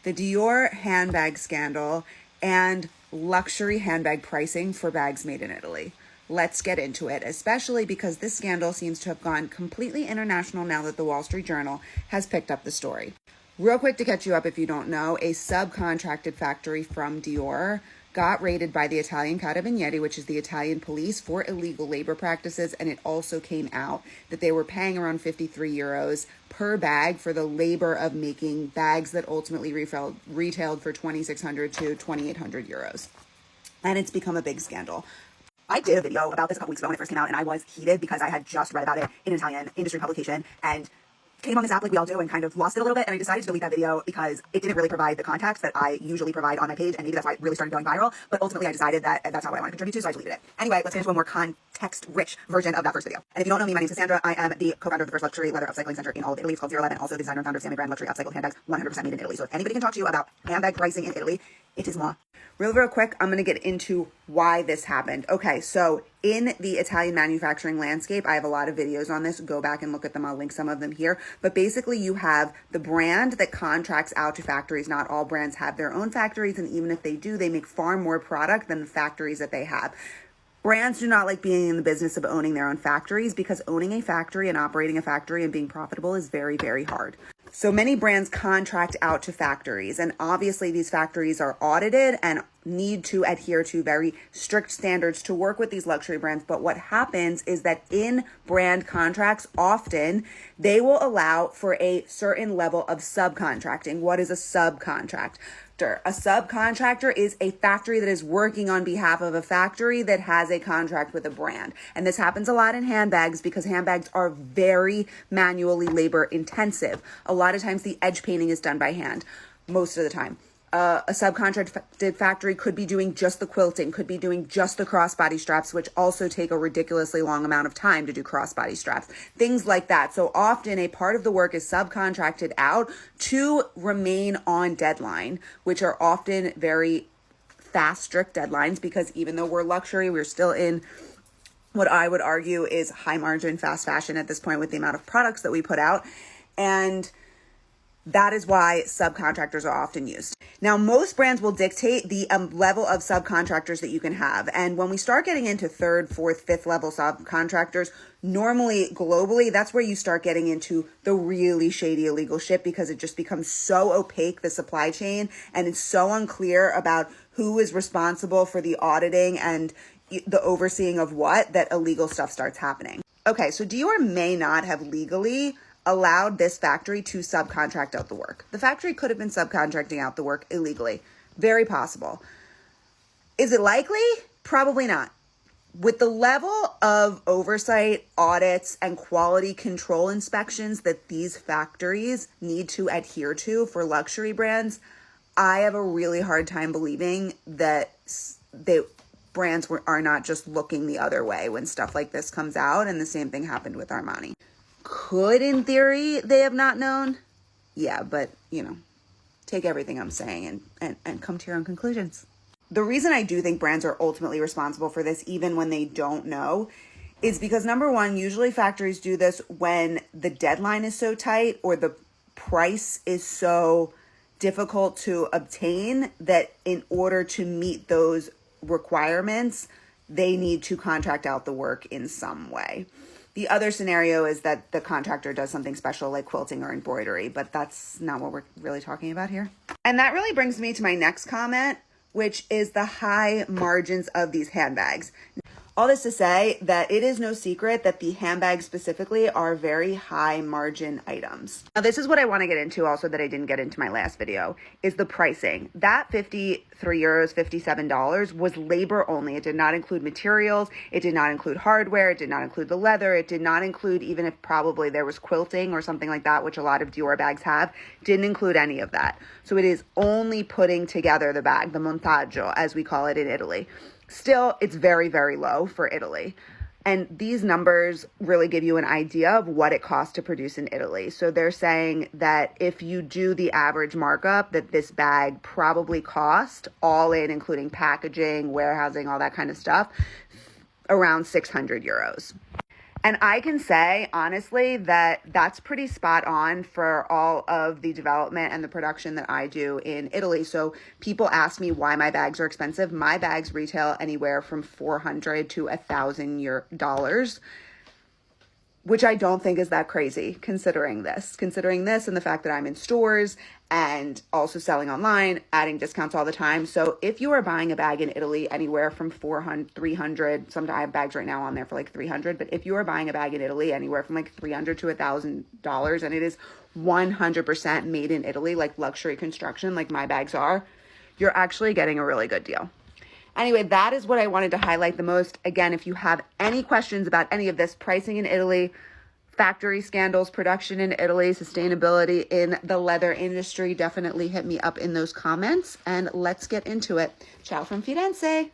the Dior handbag scandal, and luxury handbag pricing for bags made in Italy. Let's get into it, especially because this scandal seems to have gone completely international now that the Wall Street Journal has picked up the story. Real quick to catch you up if you don't know, a subcontracted factory from Dior got raided by the Italian Carabinieri, which is the Italian police, for illegal labor practices, and it also came out that they were paying around 53 euros per bag for the labor of making bags that ultimately retailed for 2,600 to 2,800 euros. And it's become a big scandal. I did a video about this a couple weeks ago when it first came out, and I was heated because I had just read about it in an Italian industry publication and came on this app like we all do and kind of lost it a little bit, and I decided to delete that video because it didn't really provide the context that I usually provide on my page, and maybe that's why it really started going viral, but ultimately I decided that that's not what I want to contribute to, so I deleted it. Anyway, let's get into a more context-rich version of that first video. And if you don't know me, my name is Cassandra. I am the co-founder of the first luxury leather upcycling center in all of Italy. It's called 011, also the designer and founder of Sieme brand luxury upcycled handbags, 100% made in Italy. So if anybody can talk to you about handbag pricing in Italy, it is moi. Real quick, I'm going to get into why this happened. Okay, so in the Italian manufacturing landscape, I have a lot of videos on this. Go back and look at them. I'll link some of them here. But basically, you have the brand that contracts out to factories. Not all brands have their own factories, and even if they do, they make far more product than the factories that they have. Brands do not like being in the business of owning their own factories because owning a factory and operating a factory and being profitable is very, very hard. So many brands contract out to factories, and obviously these factories are audited and need to adhere to very strict standards to work with these luxury brands. But what happens is that in brand contracts, often they will allow for a certain level of subcontracting. What is a subcontract? A subcontractor is a factory that is working on behalf of a factory that has a contract with a brand. And this happens a lot in handbags because handbags are very manually labor intensive. A lot of times the edge painting is done by hand, most of the time. A subcontracted factory could be doing just the quilting, could be doing just the crossbody straps, which also take a ridiculously long amount of time to do crossbody straps, things like that. So often a part of the work is subcontracted out to remain on deadline, which are often very fast, strict deadlines, because even though we're luxury, we're still in what I would argue is high margin, fast fashion at this point with the amount of products that we put out. And that is why subcontractors are often used. Now, most brands will dictate the level of subcontractors that you can have. And when we start getting into third, fourth, fifth level subcontractors, normally globally, that's where you start getting into the really shady illegal shit because it just becomes so opaque, the supply chain, and it's so unclear about who is responsible for the auditing and the overseeing of what, that illegal stuff starts happening. Okay, so Dior may not have legally allowed this factory to subcontract out the work. The factory could have been subcontracting out the work illegally. Very possible. Is it likely? Probably not. With the level of oversight, audits, and quality control inspections that these factories need to adhere to for luxury brands, I have a really hard time believing that brands are not just looking the other way when stuff like this comes out, and the same thing happened with Armani. Could, in theory, they have not known? Yeah, but, take everything I'm saying and come to your own conclusions. The reason I do think brands are ultimately responsible for this, even when they don't know, is because, number one, usually factories do this when the deadline is so tight or the price is so difficult to obtain that in order to meet those requirements, they need to contract out the work in some way. The other scenario is that the contractor does something special like quilting or embroidery, but that's not what we're really talking about here. And that really brings me to my next comment, which is the high margins of these handbags. All this to say that it is no secret that the handbags specifically are very high margin items. Now, this is what I want to get into also that I didn't get into my last video, is the pricing. That 53 euros, $57 was labor only. It did not include materials. It did not include hardware. It did not include the leather. It did not include, even if probably there was quilting or something like that, which a lot of Dior bags have, didn't include any of that. So it is only putting together the bag, the montaggio, as we call it in Italy. Still, it's very, very low for Italy. And these numbers really give you an idea of what it costs to produce in Italy. So they're saying that if you do the average markup, that this bag probably cost, all in, including packaging, warehousing, all that kind of stuff, around 600 euros. And I can say, honestly, that that's pretty spot on for all of the development and the production that I do in Italy. So people ask me why my bags are expensive. My bags retail anywhere from $400 to $1,000, which I don't think is that crazy considering this and the fact that I'm in stores and also selling online, adding discounts all the time. So if you are buying a bag in Italy anywhere from 400, 300, sometimes I have bags right now on there for like 300, but if you are buying a bag in Italy anywhere from like $300 to $1,000 and it is 100% made in Italy, like luxury construction, like my bags are, you're actually getting a really good deal. Anyway, that is what I wanted to highlight the most. Again, if you have any questions about any of this, pricing in Italy, factory scandals, production in Italy, sustainability in the leather industry, definitely hit me up in those comments and let's get into it. Ciao from Firenze.